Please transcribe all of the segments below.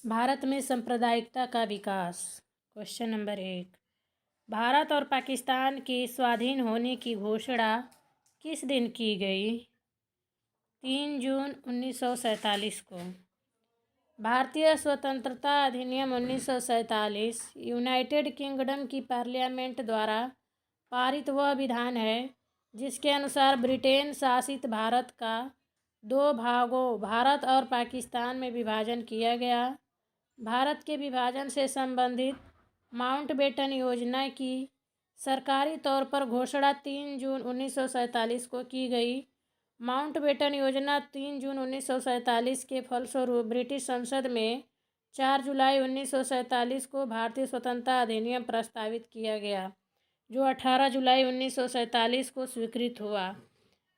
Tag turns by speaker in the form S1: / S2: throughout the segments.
S1: भारत में सांप्रदायिकता का विकास। Question number 1। भारत और पाकिस्तान के स्वाधीन होने की घोषणा किस दिन की गई? 3 जून 1947 को। भारतीय स्वतंत्रता अधिनियम 1947 यूनाइटेड किंगडम की पार्लियामेंट द्वारा पारित वह विधान है जिसके अनुसार ब्रिटेन शासित भारत का 2 भागों भारत और पाकिस्तान में विभाजन किया गया। भारत के विभाजन से संबंधित माउंटबेटन योजना की सरकारी तौर पर घोषणा 3 जून 1947 को की गई। माउंटबेटन योजना 3 जून 1947 के फलस्वरूप ब्रिटिश संसद में 4 जुलाई 1947 को भारतीय स्वतंत्रता अधिनियम प्रस्तावित किया गया, जो 18 जुलाई 1947 को स्वीकृत हुआ,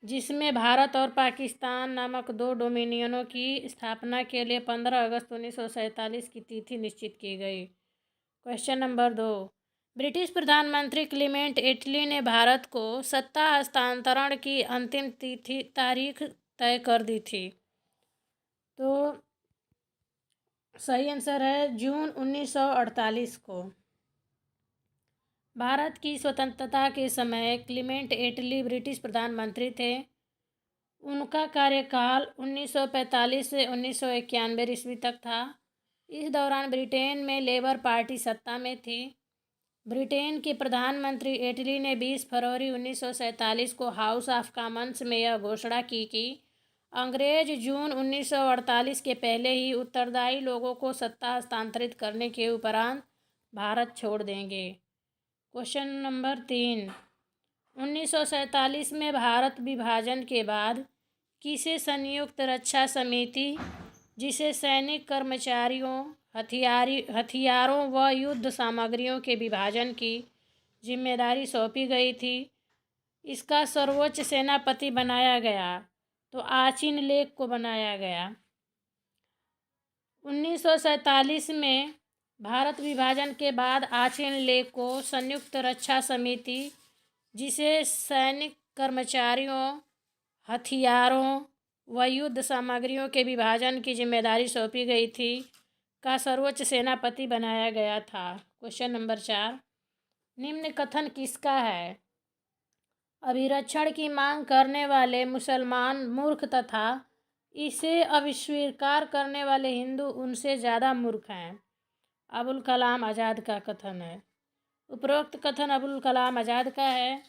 S1: जिसमें भारत और पाकिस्तान नामक 2 डोमिनियनों की स्थापना के लिए 15 अगस्त 1947 की तिथि निश्चित की गई। Question number 2। ब्रिटिश प्रधानमंत्री क्लीमेंट एटली ने भारत को सत्ता हस्तांतरण की अंतिम तारीख तय कर दी थी। तो सही आंसर है जून 1948 को। भारत की स्वतंत्रता के समय क्लीमेंट एटली ब्रिटिश प्रधानमंत्री थे। उनका कार्यकाल 1945 से 1991 ईस्वी तक था। इस दौरान ब्रिटेन में लेबर पार्टी सत्ता में थी। ब्रिटेन के प्रधानमंत्री एटली ने 20 फरवरी 1947 को हाउस ऑफ कॉमन्स में यह घोषणा की कि अंग्रेज जून 1948 के पहले ही उत्तरदायी लोगों को सत्ता हस्तांतरित करने के उपरांत भारत छोड़ देंगे। Question number 3। 1947 में भारत विभाजन के बाद किसे संयुक्त रक्षा समिति, जिसे सैनिक कर्मचारियों, हथियारों व युद्ध सामग्रियों के विभाजन की जिम्मेदारी सौंपी गई थी, इसका सर्वोच्च सेनापति बनाया गया? तो आचिन लेक को बनाया गया। 1947 में भारत विभाजन के बाद आचिन लेक को संयुक्त रक्षा समिति, जिसे सैनिक कर्मचारियों, हथियारों व युद्ध सामग्रियों के विभाजन की जिम्मेदारी सौंपी गई थी, का सर्वोच्च सेनापति बनाया गया था। Question number 4। निम्न कथन किसका है? अभिरक्षण की मांग करने वाले मुसलमान मूर्ख तथा इसे अस्वीकार करने वाले हिंदू उनसे ज़्यादा मूर्ख हैं। अबुल कलाम आज़ाद का कथन है। उपरोक्त कथन अबुल कलाम आज़ाद का है।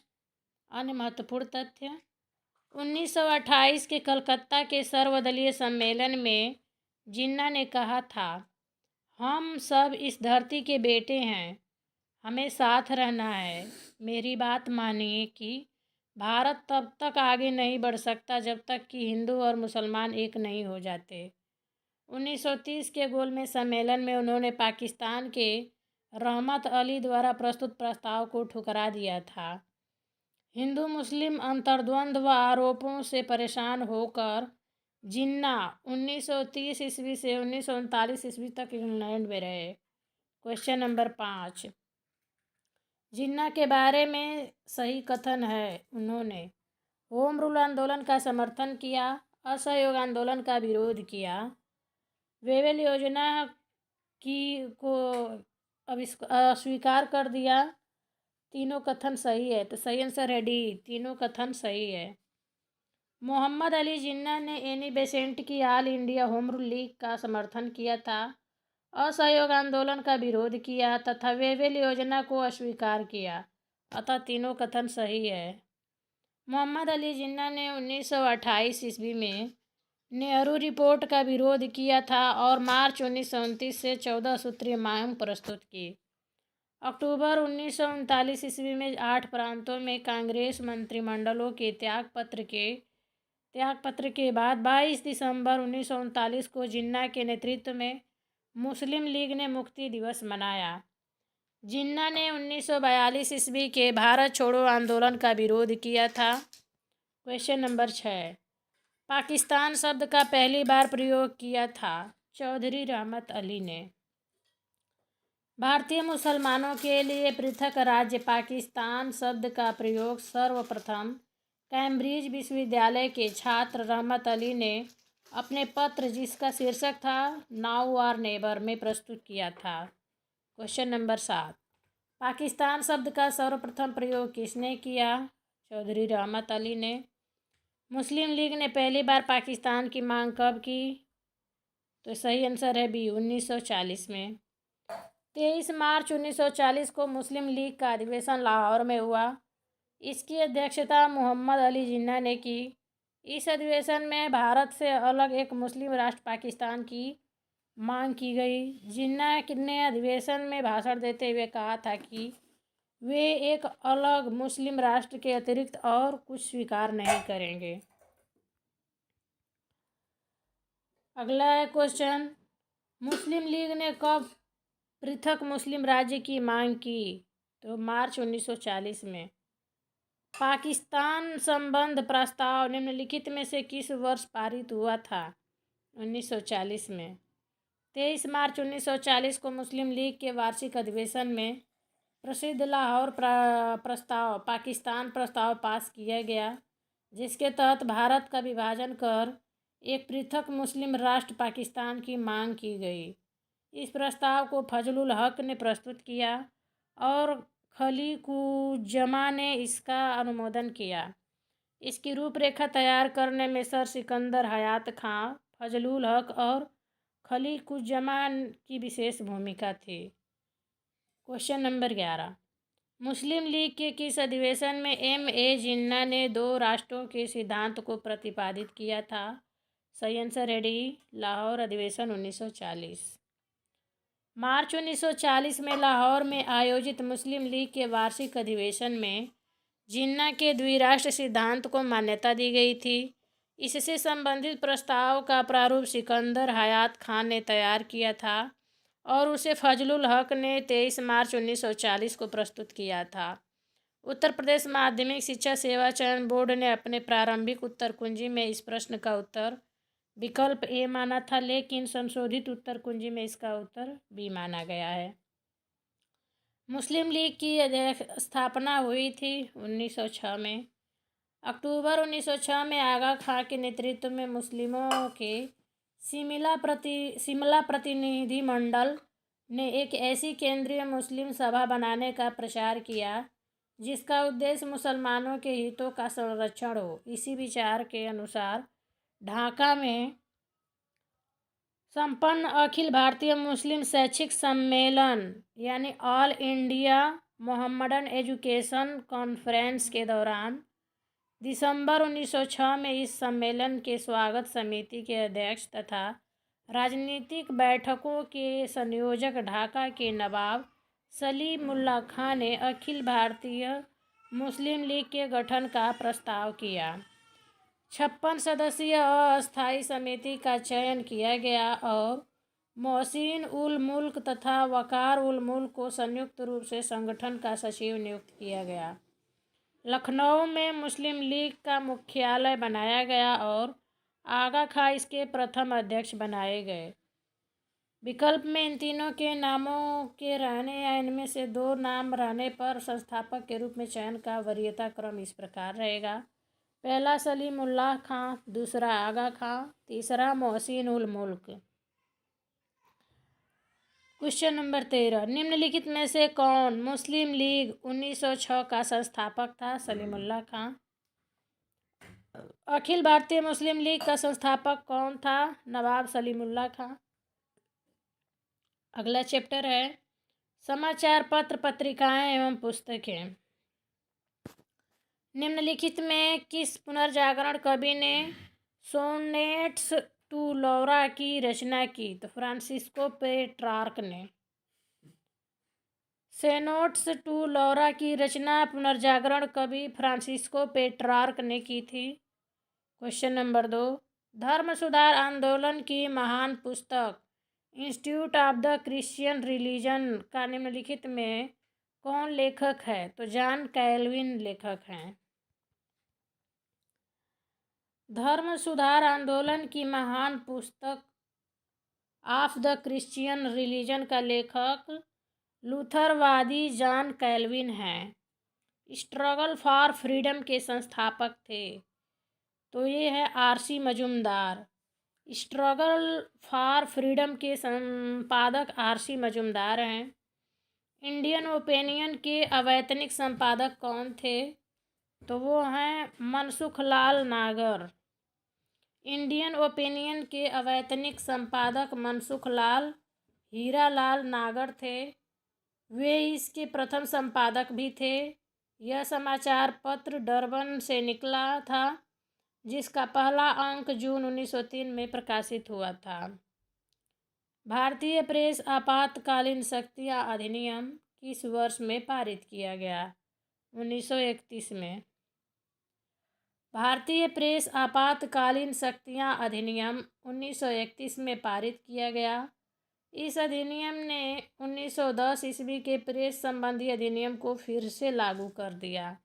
S1: अन्य महत्वपूर्ण तथ्य। 1928 के कलकत्ता के सर्वदलीय सम्मेलन में जिन्ना ने कहा था, हम सब इस धरती के बेटे हैं, हमें साथ रहना है। मेरी बात मानिए कि भारत तब तक आगे नहीं बढ़ सकता जब तक कि हिंदू और मुसलमान एक नहीं हो जाते। 1930 के गोलमेज सम्मेलन में उन्होंने पाकिस्तान के रहमत अली द्वारा प्रस्तुत प्रस्ताव को ठुकरा दिया था। हिंदू मुस्लिम अंतर्द्वंद व आरोपों से परेशान होकर जिन्ना 1930 ईस्वी से 1939 ईस्वी तक इंग्लैंड में रहे। Question number 5। जिन्ना के बारे में सही कथन है। उन्होंने होम रूल आंदोलन का समर्थन किया, असहयोग आंदोलन का विरोध किया, वेवेल योजना को अस्वीकार कर दिया। तीनों कथन सही है, तो सही आंसर है डी, तीनों कथन सही है। मोहम्मद अली जिन्ना ने एनी बेसेंट की all India home rule league का समर्थन किया था, असहयोग आंदोलन का विरोध किया तथा वेवेल योजना को अस्वीकार किया, अतः तीनों कथन सही है। मोहम्मद अली जिन्ना ने 1928 ईस्वी में नेहरू रिपोर्ट का विरोध किया था और मार्च 1929 से 14 सूत्रीय मांग प्रस्तुत की। अक्टूबर 1939 ईस्वी में 8 प्रांतों में कांग्रेस मंत्रिमंडलों के त्यागपत्र के बाद 22 दिसंबर 1939 को जिन्ना के नेतृत्व में मुस्लिम लीग ने मुक्ति दिवस मनाया। जिन्ना ने 1942 ईस्वी के भारत छोड़ो आंदोलन का विरोध किया था। Question number 6। पाकिस्तान शब्द का पहली बार प्रयोग किया था चौधरी रहमत अली ने। भारतीय मुसलमानों के लिए पृथक राज्य पाकिस्तान शब्द का प्रयोग सर्वप्रथम कैम्ब्रिज विश्वविद्यालय के छात्र रहमत अली ने अपने पत्र जिसका शीर्षक था नाउ और नेवर में प्रस्तुत किया था। क्वेश्चन नंबर 7, पाकिस्तान शब्द का सर्वप्रथम प्रयोग किसने किया? चौधरी रहमत अली ने। मुस्लिम लीग ने पहली बार पाकिस्तान की मांग कब की? तो सही आंसर है बी, 1940 में। 23 मार्च 1940 को मुस्लिम लीग का अधिवेशन लाहौर में हुआ। इसकी अध्यक्षता मोहम्मद अली जिन्ना ने की। इस अधिवेशन में भारत से अलग एक मुस्लिम राष्ट्र पाकिस्तान की मांग की गई। जिन्ना ने अधिवेशन में भाषण देते हुए कहा था कि वे एक अलग मुस्लिम राष्ट्र के अतिरिक्त और कुछ स्वीकार नहीं करेंगे। अगला है क्वेश्चन, मुस्लिम लीग ने कब पृथक मुस्लिम राज्य की मांग की? तो मार्च 1940 में। पाकिस्तान संबंध प्रस्ताव निम्नलिखित में से किस वर्ष पारित हुआ था? 1940 में। 23 मार्च 1940 को मुस्लिम लीग के वार्षिक अधिवेशन में प्रसिद्ध लाहौर प्रस्ताव पाकिस्तान प्रस्ताव पास किया गया, जिसके तहत भारत का विभाजन कर एक पृथक मुस्लिम राष्ट्र पाकिस्तान की मांग की गई। इस प्रस्ताव को फजलुल हक ने प्रस्तुत किया और खलीकुज्जमा ने इसका अनुमोदन किया। इसकी रूपरेखा तैयार करने में सर सिकंदर हयात खां, फजलुल हक और खलीकुज्जमा की विशेष भूमिका थी। क्वेश्चन नंबर 11, मुस्लिम लीग के किस अधिवेशन में M.A. जिन्ना ने दो राष्ट्रों के सिद्धांत को प्रतिपादित किया था? सही आंसर है डी, लाहौर अधिवेशन 1940। मार्च 1940 में लाहौर में आयोजित मुस्लिम लीग के वार्षिक अधिवेशन में जिन्ना के द्विराष्ट्र सिद्धांत को मान्यता दी गई थी। इससे संबंधित प्रस्ताव का प्रारूप सिकंदर हयात खान ने तैयार किया था और उसे फजलुल हक ने 23 मार्च 1940 को प्रस्तुत किया था। उत्तर प्रदेश माध्यमिक शिक्षा सेवा चयन बोर्ड ने अपने प्रारंभिक उत्तर कुंजी में इस प्रश्न का उत्तर विकल्प ए माना था, लेकिन संशोधित उत्तर कुंजी में इसका उत्तर बी माना गया है। मुस्लिम लीग की स्थापना हुई थी 1906 में। अक्टूबर 1906 में आगा खां के नेतृत्व में मुस्लिमों के शिमला प्रतिनिधिमंडल ने एक ऐसी केंद्रीय मुस्लिम सभा बनाने का प्रचार किया जिसका उद्देश्य मुसलमानों के हितों का संरक्षण हो। इसी विचार के अनुसार ढाका में संपन्न अखिल भारतीय मुस्लिम शैक्षिक सम्मेलन यानी all India Mohammedan education conference के दौरान दिसंबर 1906 में इस सम्मेलन के स्वागत समिति के अध्यक्ष तथा राजनीतिक बैठकों के संयोजक ढाका के नवाब सलीमुल्लाह खां ने अखिल भारतीय मुस्लिम लीग के गठन का प्रस्ताव किया। 56 सदस्यीय अस्थायी समिति का चयन किया गया और मोहसिन उल मुल्क तथा वकार उल मुल्क को संयुक्त रूप से संगठन का सचिव नियुक्त किया गया। लखनऊ में मुस्लिम लीग का मुख्यालय बनाया गया और आगा खां इसके प्रथम अध्यक्ष बनाए गए। विकल्प में इन तीनों के नामों के रहने या इनमें से दो नाम रहने पर संस्थापक के रूप में चयन का वरीयता क्रम इस प्रकार रहेगा: पहला सलीमुल्लाह खां, दूसरा आगा खां, तीसरा मोहसिन उल मुल्क। क्वेश्चन नंबर 13, निम्नलिखित में से कौन मुस्लिम लीग 1906 का संस्थापक था? सलीमुल्लाह खां। अखिल भारतीय मुस्लिम लीग का संस्थापक कौन था? नवाब सलीमुल्लाह खां। अगला चैप्टर है समाचार पत्र, पत्रिकाएं एवं पुस्तकें। निम्नलिखित में किस पुनर्जागरण कवि ने सोनेट्स टू लौरा की रचना की? तो फ्रांसिस्को पेट्रार्क ने। सोनेट्स टू लौरा की रचना पुनर्जागरण कवि फ्रांसिस्को पेट्रार्क ने की थी। क्वेश्चन नंबर 2, धर्म सुधार आंदोलन की महान पुस्तक institute of the Christian religion का निम्नलिखित में कौन लेखक है? तो जॉन कैल्विन लेखक हैं। धर्म सुधार आंदोलन की महान पुस्तक ऑफ द क्रिश्चियन रिलीजन का लेखक लूथरवादी जॉन कैल्विन हैं। स्ट्रगल फॉर फ्रीडम के संस्थापक थे। तो ये है R.C. Majumdar. Struggle for freedom के संपादक RC मजूमदार हैं। इंडियन ओपिनियन के अवैतनिक संपादक कौन थे? तो वो हैं मनसुख लाल नागर। इंडियन ओपिनियन के अवैतनिक संपादक मनसुख लाल हीरालाल नागर थे। वे इसके प्रथम संपादक भी थे। यह समाचार पत्र डरबन से निकला था, जिसका पहला अंक जून 1903 में प्रकाशित हुआ था। भारतीय प्रेस आपातकालीन शक्तियाँ अधिनियम किस वर्ष में पारित किया गया? 1931 में। भारतीय प्रेस आपातकालीन शक्तियाँ अधिनियम 1931 में पारित किया गया। इस अधिनियम ने 1910 ईस्वी के प्रेस संबंधी अधिनियम को फिर से लागू कर दिया।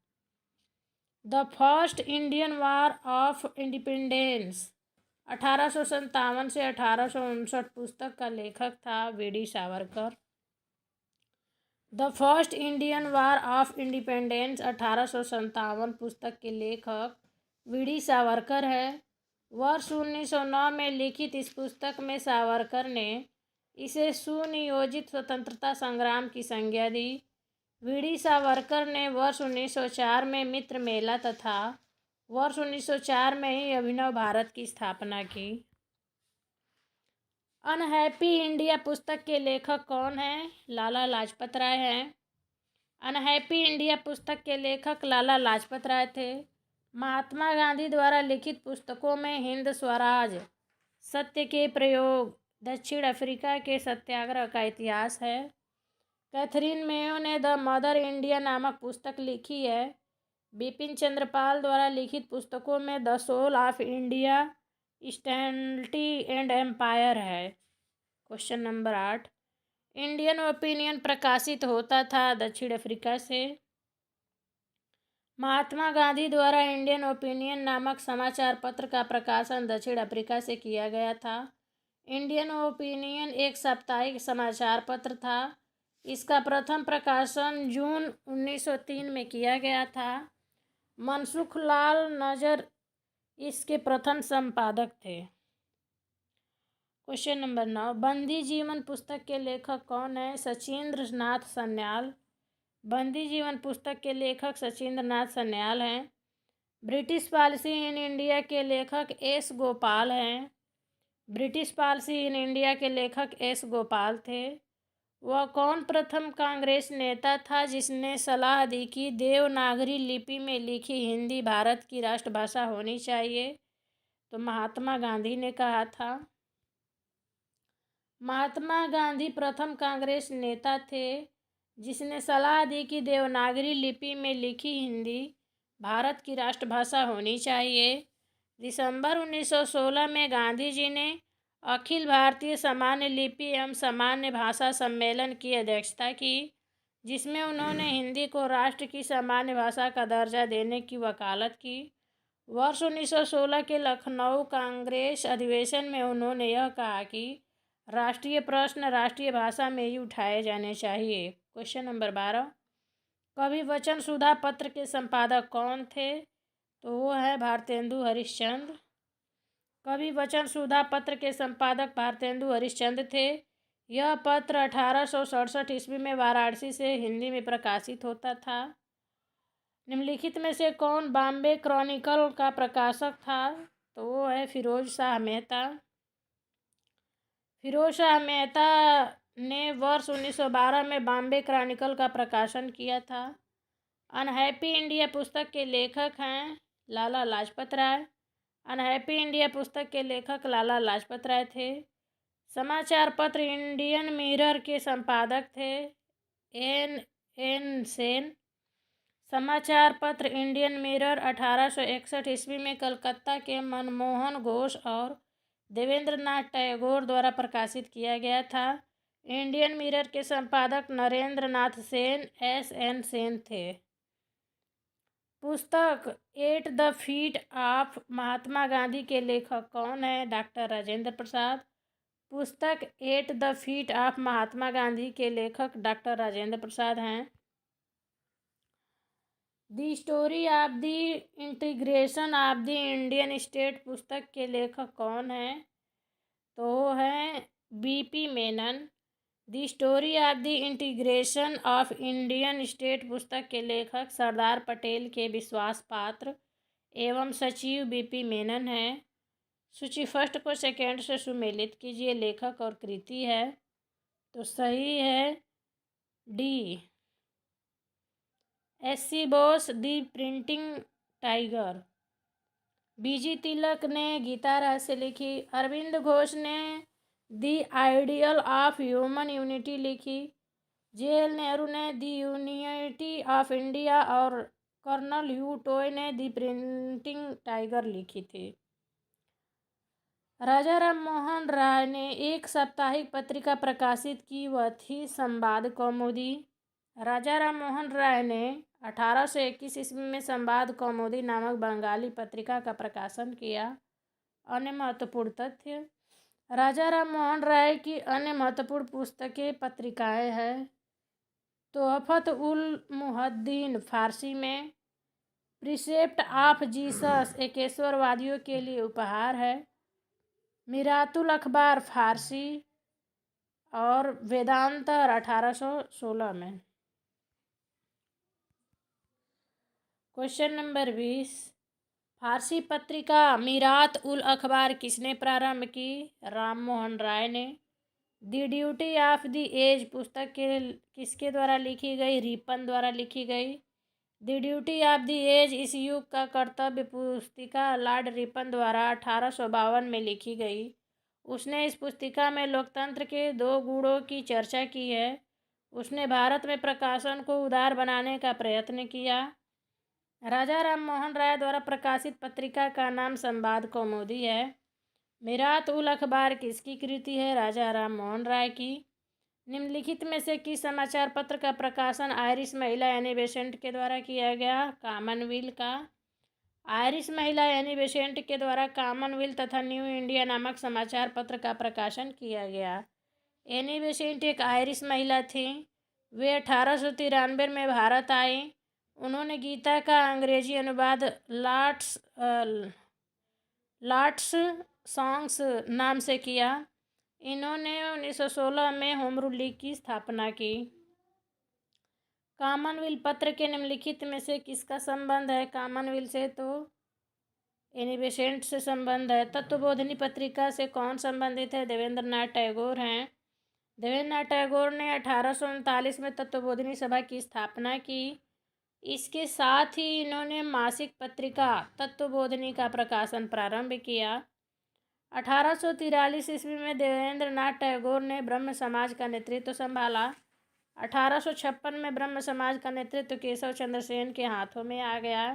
S1: The first Indian war of independence 1857 से 1859 पुस्तक का लेखक था VD Savarkar. The first Indian war of independence 1857 पुस्तक के लेखक वीडी सावरकर है। वर्ष 1909 में लिखित इस पुस्तक में सावरकर ने इसे सुनियोजित स्वतंत्रता संग्राम की संज्ञा दी। वीडी सावरकर ने वर्ष 1904 में मित्र मेला तथा वर्ष 1904 में ही अभिनव भारत की स्थापना की। अनहैप्पी इंडिया पुस्तक के लेखक कौन हैं? लाला लाजपत राय हैं। अनहैप्पी इंडिया पुस्तक के लेखक लाला लाजपत राय थे। महात्मा गांधी द्वारा लिखित पुस्तकों में हिंद स्वराज, सत्य के प्रयोग, दक्षिण अफ्रीका के सत्याग्रह का इतिहास है। कैथरीन मेयो ने द मदर इंडिया नामक पुस्तक लिखी है। बिपिन चंद्रपाल द्वारा लिखित पुस्तकों में द सोल ऑफ इंडिया, स्टैंडर्टी एंड एम्पायर है। क्वेश्चन नंबर 8, इंडियन ओपिनियन प्रकाशित होता था दक्षिण अफ्रीका से। महात्मा गांधी द्वारा इंडियन ओपिनियन नामक समाचार पत्र का प्रकाशन दक्षिण अफ्रीका से किया गया था। इंडियन ओपिनियन एक साप्ताहिक समाचार पत्र था। इसका प्रथम प्रकाशन जून 1903 में किया गया था। मनसुख लाल नजर इसके प्रथम संपादक थे। क्वेश्चन नंबर 9, बंदी जीवन पुस्तक के लेखक कौन है? सचिंद्र नाथ सन्याल। बंदी जीवन पुस्तक के लेखक सचिंद्र नाथ सन्याल हैं। ब्रिटिश पॉलिसी इन इंडिया के लेखक एस गोपाल हैं। ब्रिटिश पॉलिसी इन इंडिया के लेखक एस गोपाल थे। वह कौन प्रथम कांग्रेस नेता था जिसने सलाह दी कि देवनागरी लिपि में लिखी हिंदी भारत की राष्ट्रभाषा होनी चाहिए? तो महात्मा गांधी ने कहा था। महात्मा गांधी प्रथम कांग्रेस नेता थे जिसने सलाह दी कि देवनागरी लिपि में लिखी हिंदी भारत की राष्ट्रभाषा होनी चाहिए। दिसंबर 1916 में गांधी जी ने अखिल भारतीय सामान्य लिपि एवं सामान्य भाषा सम्मेलन की अध्यक्षता की, जिसमें उन्होंने हिंदी को राष्ट्र की सामान्य भाषा का दर्जा देने की वकालत की। वर्ष 1916 के लखनऊ कांग्रेस अधिवेशन में उन्होंने यह कहा कि राष्ट्रीय प्रश्न राष्ट्रीय भाषा में ही उठाए जाने चाहिए। क्वेश्चन नंबर 12, कवि वचन सुधा पत्र के संपादक कौन थे? तो वो है भारतेंदु हरिश्चंद्र। कवि वचन सुधा पत्र के संपादक भारतेंदु हरिश्चंद्र थे। यह पत्र 1867 ईस्वी में वाराणसी से हिंदी में प्रकाशित होता था। निम्नलिखित में से कौन बॉम्बे क्रॉनिकल का प्रकाशक था? तो वो है फिरोज शाह मेहता। फिरोज शाह मेहता ने वर्ष 1912 में बॉम्बे क्रॉनिकल का प्रकाशन किया था। अनहैप्पी इंडिया पुस्तक के लेखक हैं लाला लाजपत राय। अनहैप्पी इंडिया पुस्तक के लेखक लाला लाजपत राय थे। समाचार पत्र इंडियन मिरर के संपादक थे एन सेन। समाचार पत्र इंडियन मिरर 1861 ईस्वी में कलकत्ता के मनमोहन घोष और देवेंद्र नाथ टैगोर द्वारा प्रकाशित किया गया था। इंडियन मिरर के संपादक नरेंद्र नाथ सेन SN सेन थे। पुस्तक at the feet of Mahatma Gandhi के लेखक कौन है? डॉक्टर राजेंद्र प्रसाद। पुस्तक at the feet of Mahatma Gandhi के लेखक डॉक्टर राजेंद्र प्रसाद हैं। The story of the integration of the Indian state पुस्तक के लेखक कौन है? तो वो है BP Menon. The story of the integration of Indian state पुस्तक के लेखक सरदार पटेल के विश्वास पात्र एवं सचिव बीपी मेनन हैं। सूची फर्स्ट को सेकेंड से सुमेलित कीजिए। लेखक और कृति है तो सही है डी, एस.सी. बोस दी प्रिंटिंग टाइगर। बीजी तिलक ने गीता रहस्य लिखी। अरविंद घोष ने the ideal of human unity लिखी। जे.एल. नेहरू ने दी यूनिटी ऑफ इंडिया और कर्नल ह्यू टॉय ने दी प्रिंटिंग टाइगर लिखी थी। राजा राम मोहन राय ने एक साप्ताहिक पत्रिका प्रकाशित की, वह थी संवाद कौमुदी। राजा राम मोहन राय ने 1821 ईस्वी में संवाद कौमुदी नामक बंगाली पत्रिका का प्रकाशन किया। अन्य महत्वपूर्ण तथ्य, राजा राम मोहन राय की अन्य महत्वपूर्ण पुस्तकें पत्रिकाएं हैं। तोहफत उल मुहद्दीन फारसी में, प्रीसेप्ट ऑफ जीसस एकेश्वरवादियों के लिए उपहार है, मिरातुल अखबार फारसी और वेदांतर 1816 में। क्वेश्चन नंबर 20, फारसी पत्रिका मीरात उल अखबार किसने प्रारंभ की? राम मोहन राय ने। The duty of the age पुस्तक किसके द्वारा लिखी गई? रिपन द्वारा लिखी गई। The duty of the age इस युग का कर्तव्य पुस्तिका लॉर्ड रिपन द्वारा 1852 में लिखी गई। उसने इस पुस्तिका में लोकतंत्र के 2 गुणों की चर्चा की है। उसने भारत में प्रकाशन को उदार बनाने का प्रयत्न किया। राजा राम मोहन राय द्वारा प्रकाशित पत्रिका का नाम संवाद कौमुदी है। मीरात उल अखबार किसकी कृति है? राजा राम मोहन राय की। निम्नलिखित में से किस समाचार पत्र का प्रकाशन आयरिश महिला एनी बेसेंट के द्वारा किया गया? कॉमनवेल्थ का। आयरिश महिला एनी बेसेंट के द्वारा कॉमनवेल्थ तथा न्यू इंडिया नामक समाचार पत्र का प्रकाशन किया गया। एनी बेसेंट एक आयरिश महिला थी। वे 1893 में भारत आई। उन्होंने गीता का अंग्रेजी अनुवाद लॉर्ड्स सॉन्ग्स नाम से किया। इन्होंने 1916 में होम रूल लीग की स्थापना की। कॉमनवेल्थ पत्र के निम्नलिखित में से किसका संबंध है कॉमनवेल्थ से? तो एनी बेसेंट से संबंध है। तत्वबोधिनी पत्रिका से कौन संबंधित है? देवेंद्र नाथ टैगोर हैं। देवेंद्र नाथ टैगोर ने 1839 में तत्वबोधिनी सभा की स्थापना की। इसके साथ ही इन्होंने मासिक पत्रिका तत्वबोधिनी का प्रकाशन प्रारंभ किया। 1843 ईस्वी में देवेंद्र नाथ टैगोर ने ब्रह्म समाज का नेतृत्व संभाला। 1856 में ब्रह्म समाज का नेतृत्व केशव चंद्र सेन के हाथों में आ गया।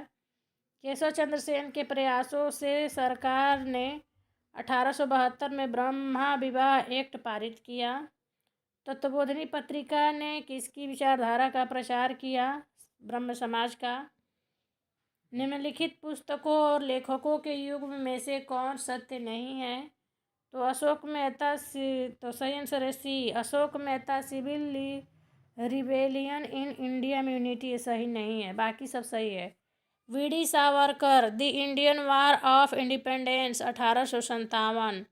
S1: केशव चंद्र सेन के प्रयासों से सरकार ने 1872 में ब्रह्मा विवाह एक्ट पारित किया। तत्वबोधिनी पत्रिका ने किसकी विचारधारा का प्रचार किया? ब्रह्म समाज का। निम्नलिखित पुस्तकों और लेखकों के युग में से कौन सत्य नहीं है? तो अशोक मेहता तो सही आंसर है C, Ashok Mehta civil rebellion in India unity सही नहीं है, बाकी सब सही है। V D. Savarkar the Indian war of independence 1857,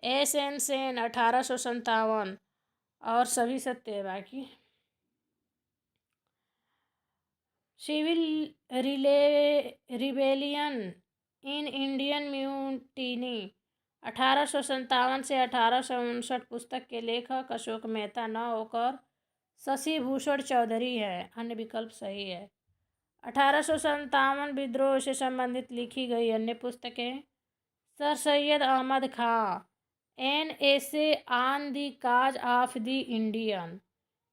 S1: S N. Sen 1857 और सभी सत्य है बाकी। Civil rebellion in Indian mutiny 1857 से 1859 पुस्तक के लेखक अशोक मेहता न होकर शशि भूषण चौधरी है, अन्य विकल्प सही है। 1857 विद्रोह से संबंधित लिखी गई अन्य पुस्तकें, sir Syed Ahmad Khan an essay on the cause of the Indian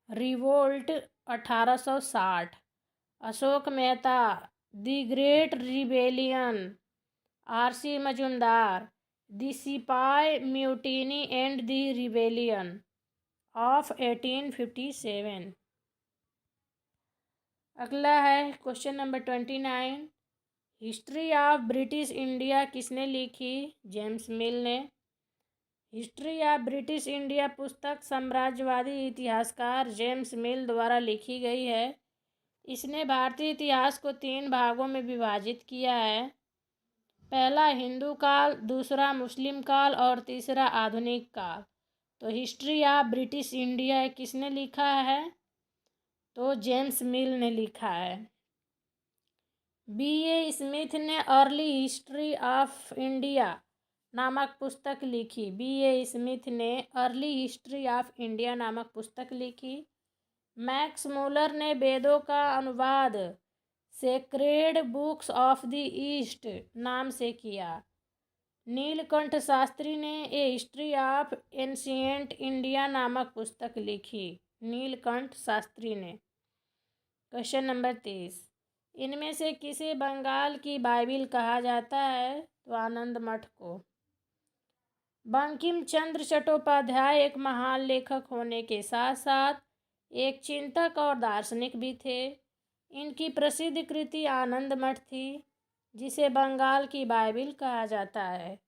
S1: revolt 1860, Ashok Mehta the great rebellion, R C. Majumdar the sipahi mutiny and the rebellion of 1857। अगला है question number 29, history of British India किसने लिखी? जेम्स मिल ने। हिस्ट्री ऑफ ब्रिटिश इंडिया पुस्तक साम्राज्यवादी इतिहासकार James मिल द्वारा लिखी गई है। इसने भारतीय इतिहास को 3 भागों में विभाजित किया है। पहला हिंदू काल, दूसरा मुस्लिम काल और तीसरा आधुनिक काल। तो हिस्ट्री ऑफ ब्रिटिश इंडिया किसने लिखा है? तो जेम्स मिल ने लिखा है। B.A. स्मिथ ने अर्ली हिस्ट्री ऑफ इंडिया नामक पुस्तक लिखी। B.A. स्मिथ ने अर्ली हिस्ट्री ऑफ इंडिया नामक पुस्तक लिखी। मैक्स मूलर ने वेदों का अनुवाद sacred books of the east नाम से किया। नीलकंठ शास्त्री ने ए हिस्ट्री ऑफ एंशिएंट इंडिया नामक पुस्तक लिखी। नीलकंठ शास्त्री ने। क्वेश्चन नंबर 30, इनमें से किसे बंगाल की बाइबिल कहा जाता है? तो आनंद मठ को। बंकिम चंद्र चट्टोपाध्याय एक महान लेखक होने के साथ साथ एक चिंतक और दार्शनिक भी थे। इनकी प्रसिद्ध कृति आनंद मठ थी, जिसे बंगाल की बाइबिल कहा जाता है।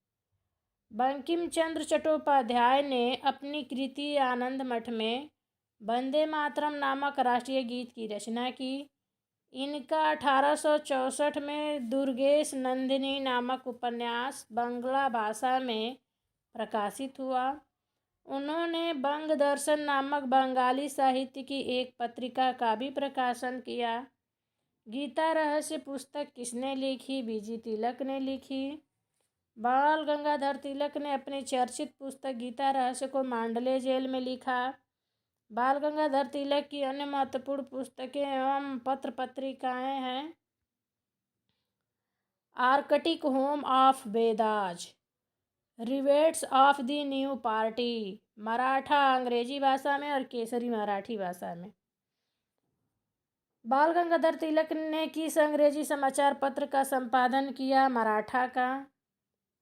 S1: बंकिम चंद्र चट्टोपाध्याय ने अपनी कृति आनंद मठ में वंदे मातरम नामक राष्ट्रीय गीत की रचना की। इनका 1864 में दुर्गेश नंदिनी नामक उपन्यास बंगला भाषा में प्रकाशित हुआ। उन्होंने बंग दर्शन नामक बंगाली साहित्य की एक पत्रिका का भी प्रकाशन किया। गीता रहस्य पुस्तक किसने लिखी? B.G. तिलक ने लिखी। बाल गंगाधर तिलक ने अपनी चर्चित पुस्तक गीता रहस्य को मांडले जेल में लिखा। बाल गंगाधर तिलक की अन्य महत्वपूर्ण पुस्तकें एवं पत्र पत्रिकाएं हैं Arctic home of Vedas, rivets of the new party Maratha अंग्रेजी भाषा में और केसरी मराठी भाषा में। बाल गंगाधर तिलक ने किस अंग्रेजी समाचार पत्र का संपादन किया? मराठा का।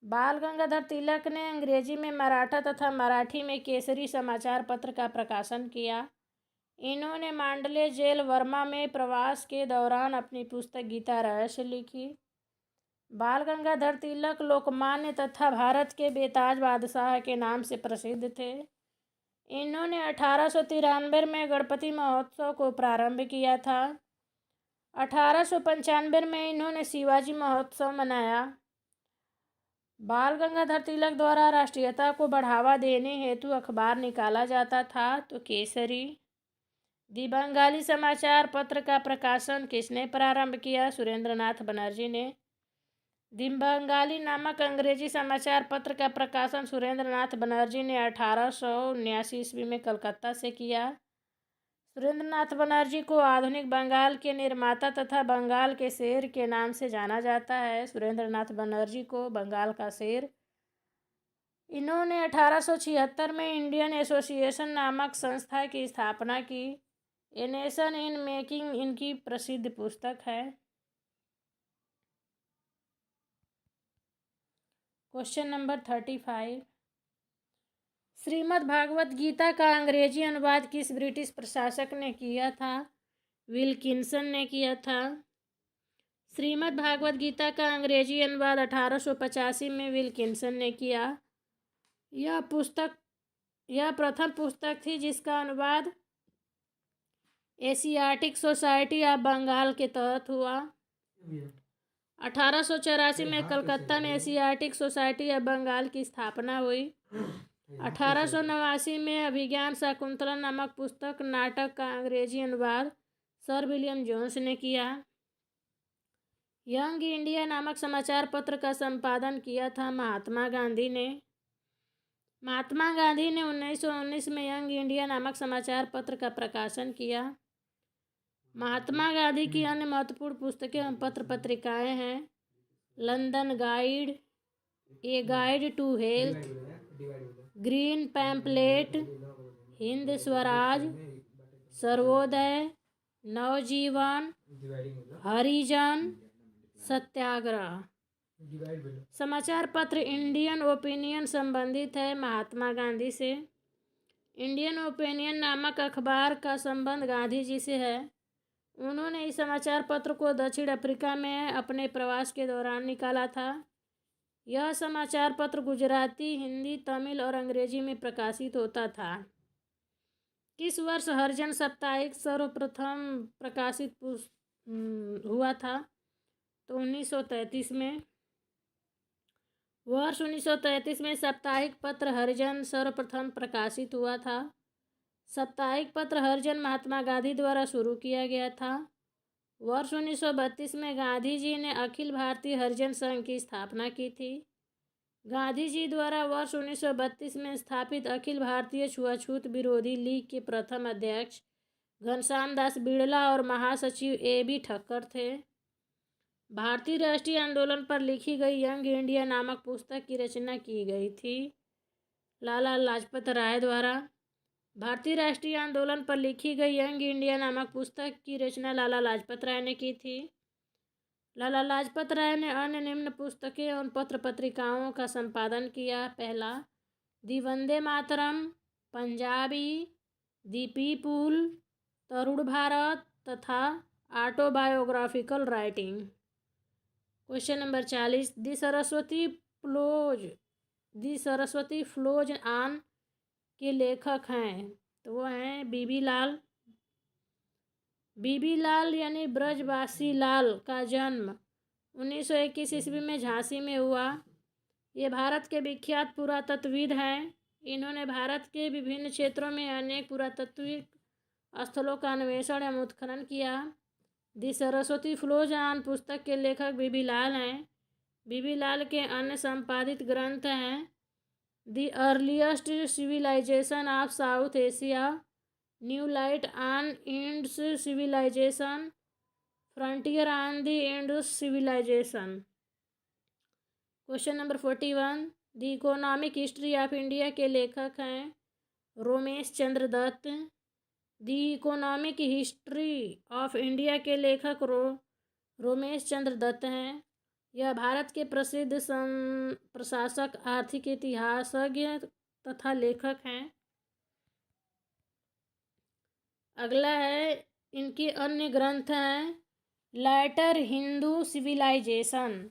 S1: बाल गंगाधर तिलक ने अंग्रेजी में मराठा तथा मराठी में केसरी समाचार पत्र का प्रकाशन किया। इन्होंने मांडले जेल वर्मा में प्रवास के दौरान अपनी पुस्तक गीता रहस्य लिखी। बाल गंगाधर तिलक लोकमान्य तथा भारत के बेताज बादशाह के नाम से प्रसिद्ध थे। इन्होंने 1893 में गणपति महोत्सव को प्रारंभ किया था। 1895 में इन्होंने शिवाजी महोत्सव मनाया। बाल गंगाधर तिलक द्वारा राष्ट्रीयता को बढ़ावा देने हेतु अखबार निकाला जाता था, तो केसरी। दी बंगाली समाचार पत्र का प्रकाशन किसने प्रारंभ किया? सुरेंद्रनाथ बनर्जी ने। दी बंगाली नामक अंग्रेजी समाचार पत्र का प्रकाशन सुरेंद्रनाथ बनर्जी ने 1879 ईस्वी में कलकत्ता से किया। सुरेंद्रनाथ बनर्जी को आधुनिक बंगाल के निर्माता तथा बंगाल के शेर के नाम से जाना जाता है। सुरेंद्रनाथ बनर्जी को बंगाल का शेर। इन्होंने 1876 में इंडियन एसोसिएशन नामक संस्था की स्थापना की। ए नेशन इन मेकिंग इनकी प्रसिद्ध पुस्तक है। क्वेश्चन नंबर 35, श्रीमद् भागवत गीता का अंग्रेजी अनुवाद किस ब्रिटिश प्रशासक ने किया था? विल्किंसन ने किया था। श्रीमद् भागवत गीता का अंग्रेजी अनुवाद 1885 में विल्किंसन ने किया। यह प्रथम पुस्तक थी जिसका अनुवाद एशियाटिक सोसाइटी ऑफ बंगाल के तहत हुआ। 1884 में कलकत्ता में एशियाटिक सोसाइटी ऑफ बंगाल की स्थापना हुई। 1889 में अभिज्ञान शाकुंतलम नामक पुस्तक नाटक का अंग्रेजी अनुवाद सर विलियम जोन्स ने किया। यंग इंडिया नामक समाचार पत्र का संपादन किया था महात्मा गांधी ने। महात्मा गांधी ने 1919 में यंग इंडिया नामक समाचार पत्र का प्रकाशन किया। महात्मा गांधी की अन्य महत्वपूर्ण पुस्तकें एवं पत्र पत्रिकाएं हैं London guide, a guide to health, green pamphlet, Hind Swaraj, Sarvodaya, Navjivan, Harijan, Satyagraha. समाचार पत्र इंडियन ओपिनियन संबंधित है महात्मा गांधी से। इंडियन ओपिनियन नामक अखबार का संबंध गांधी जी से है। उन्होंने इस समाचार पत्र को दक्षिण अफ्रीका में अपने प्रवास के दौरान निकाला था। यह समाचार पत्र गुजराती, हिंदी, तमिल और अंग्रेजी में प्रकाशित होता था। किस वर्ष हरिजन साप्ताहिक सर्वप्रथम प्रकाशित हुआ था? तो 1933 में। वर्ष 1933 में साप्ताहिक पत्र हरिजन सर्वप्रथम प्रकाशित हुआ था। साप्ताहिक पत्र हरिजन महात्मा गांधी द्वारा शुरू किया गया था। वर्ष 1932 में गांधी जी ने अखिल भारतीय हरिजन संघ की स्थापना की थी। गांधी जी द्वारा वर्ष 1932 में स्थापित अखिल भारतीय छुआछूत विरोधी लीग के प्रथम अध्यक्ष घनश्याम दास बिड़ला और महासचिव A.B. ठक्कर थे। भारतीय राष्ट्रीय आंदोलन पर लिखी गई यंग इंडिया नामक पुस्तक की रचना की गई थी लाला लाजपत राय द्वारा। भारतीय राष्ट्रीय आंदोलन पर लिखी गई यंग इंडिया नामक पुस्तक की रचना लाला लाजपत राय ने की थी। लाला लाजपत राय ने अन्य निम्न पुस्तकें और पत्र पत्रिकाओं का संपादन किया। पहला, दी वंदे मातरम, पंजाबी, दी पीपुल, तरुण भारत तथा autobiographical writing. Question number 40, the Saraswati flows on के लेखक हैं, तो वो हैं बीबी लाल। बीबी लाल यानी ब्रजवासी लाल का जन्म 1921 ईस्वी में झांसी में हुआ। ये भारत के विख्यात पुरातत्वविद हैं। इन्होंने भारत के विभिन्न क्षेत्रों में अनेक पुरातात्विक स्थलों का अन्वेषण एवं उत्खनन किया। दी सरस्वती फ्लोज ऑन पुस्तक के लेखक बीबी लाल हैं। बीबी लाल के अन्य संपादित ग्रंथ हैं the earliest civilisation of South Asia, new light on Indus civilisation, frontier on the Indus civilisation. Question number 41, the economic history of India के लेखक हैं Romesh Chandra Dutt. The economic history of India के लेखक रोमेश चंद्र दत्त हैं। यह भारत के प्रसिद्ध प्रशासक, आर्थिक इतिहासज्ञ तथा लेखक हैं। अगला है, इनके अन्य ग्रंथ हैं later Hindu civilisation,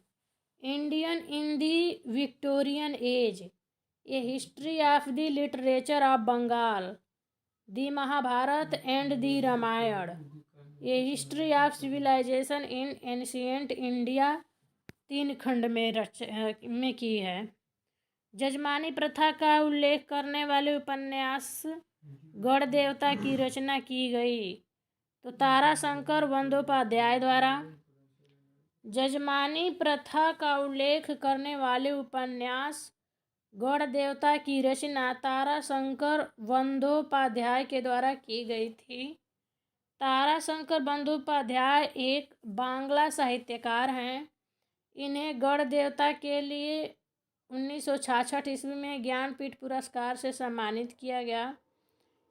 S1: Indian in the Victorian age, a history of the literature of Bengal, the Mahabharata and the Ramayana, a history of civilisation in ancient India, 3 खंड में की है। जजमानी प्रथा का उल्लेख करने वाले उपन्यास गण देवता की रचना की गई, तो ताराशंकर बंदोपाध्याय द्वारा। जजमानी प्रथा का उल्लेख करने वाले उपन्यास गण देवता की रचना ताराशंकर बंदोपाध्याय के द्वारा की गई थी। ताराशंकर बंदोपाध्याय एक बांग्ला साहित्यकार हैं। इन्हें गण देवता के लिए 1966 ईस्वी में ज्ञानपीठ पुरस्कार से सम्मानित किया गया।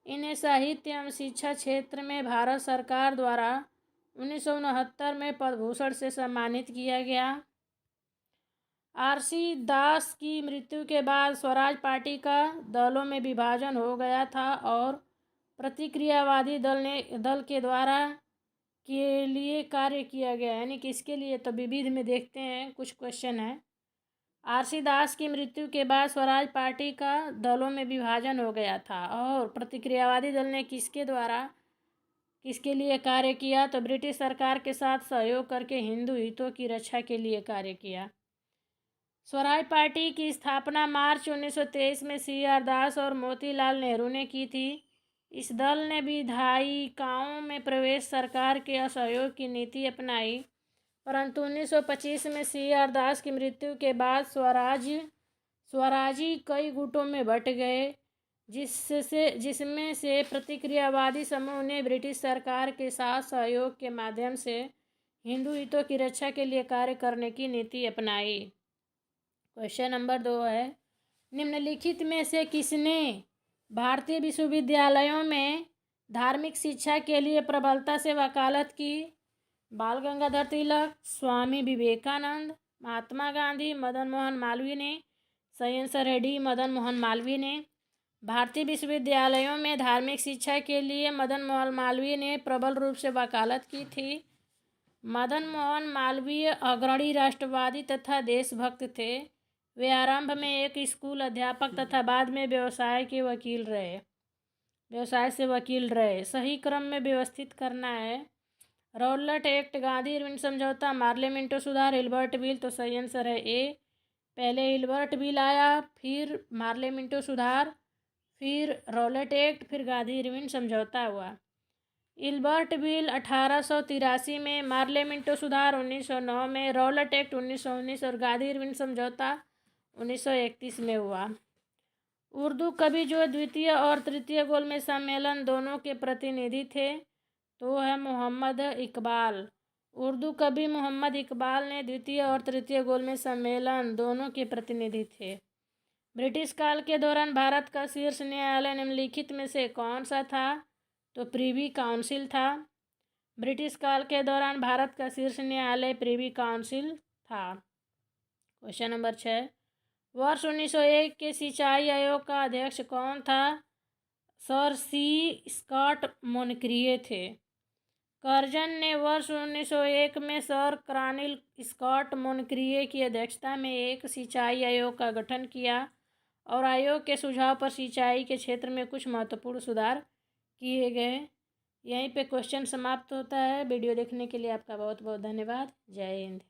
S1: इन्हें साहित्य एवं शिक्षा क्षेत्र में भारत सरकार द्वारा 1969 में पद्मभूषण से सम्मानित किया गया। आरसी दास की मृत्यु के बाद स्वराज पार्टी का दलों में विभाजन हो गया था और प्रतिक्रियावादी दल के द्वारा के लिए कार्य किया गया, यानी किसके लिए, तो विविध में देखते हैं कुछ क्वेश्चन है। आरसी दास की मृत्यु के बाद स्वराज पार्टी का दलों में विभाजन हो गया था और प्रतिक्रियावादी दल ने किसके लिए कार्य किया, तो ब्रिटिश सरकार के साथ सहयोग करके हिंदू हितों की रक्षा के लिए कार्य किया। स्वराज पार्टी की स्थापना मार्च 1923 में CR दास और मोतीलाल नेहरू ने की थी। इस दल ने विधायिकाओं में प्रवेश सरकार के असहयोग की नीति अपनाई, परंतु 1925 में CR दास की मृत्यु के बाद स्वराजी कई गुटों में बंट गए, जिसमें से प्रतिक्रियावादी समूह ने ब्रिटिश सरकार के साथ सहयोग के माध्यम से हिंदू हितों की रक्षा के लिए कार्य करने की नीति अपनाई। क्वेश्चन नंबर 2 है, निम्नलिखित में से किसने भारतीय विश्वविद्यालयों में धार्मिक शिक्षा के लिए प्रबलता से वकालत की? बाल गंगाधर तिलक, स्वामी विवेकानंद, महात्मा गांधी, मदन मोहन मालवीय ने, सै एन रेड्डी, मदन मोहन मालवीय ने। भारतीय विश्वविद्यालयों में धार्मिक शिक्षा के लिए मदन मोहन मालवीय ने प्रबल रूप से वकालत की थी। मदन मोहन मालवीय अग्रणी राष्ट्रवादी तथा देशभक्त थे। वे आरंभ में एक स्कूल अध्यापक तथा बाद में व्यवसाय से वकील रहे। सही क्रम में व्यवस्थित करना है। रौलट एक्ट, गांधी इरविन समझौता, मार्ले मिंटो सुधार, हिल्बर्ट बिल, तो सही आंसर है ए, पहले हिल्बर्ट बिल आया, फिर मार्ले मिंटो सुधार, फिर रॉलेट एक्ट, फिर गांधी इरविन समझौता हुआ। हिल्बर्ट बिल 1883 में, मार्ले मिंटो सुधार 1909 में, रॉलेट एक्ट 1919 और गांधी इरविन समझौता 1931 में हुआ। उर्दू कवि जो द्वितीय और तृतीय गोलमेज सम्मेलन दोनों के प्रतिनिधि थे तो है मोहम्मद इकबाल। उर्दू कवि मोहम्मद इकबाल ने द्वितीय और तृतीय गोलमेज सम्मेलन दोनों के प्रतिनिधि थे। ब्रिटिश काल के दौरान भारत का शीर्ष न्यायालय निम्नलिखित में से कौन सा था? तो प्रिवी काउंसिल था। ब्रिटिश काल के दौरान भारत का शीर्ष न्यायालय प्रिवी काउंसिल था। क्वेश्चन नंबर 6, वर्ष 1901 के सिंचाई आयोग का अध्यक्ष कौन था? सर सी स्कॉट मोनक्रिए थे। कर्जन ने वर्ष 1901 में सर क्रॉनिल स्कॉट मोनक्रिए की अध्यक्षता में एक सिंचाई आयोग का गठन किया और आयोग के सुझाव पर सिंचाई के क्षेत्र में कुछ महत्वपूर्ण सुधार किए गए। यहीं पे क्वेश्चन समाप्त होता है। वीडियो देखने के लिए आपका बहुत बहुत धन्यवाद। जय हिंद।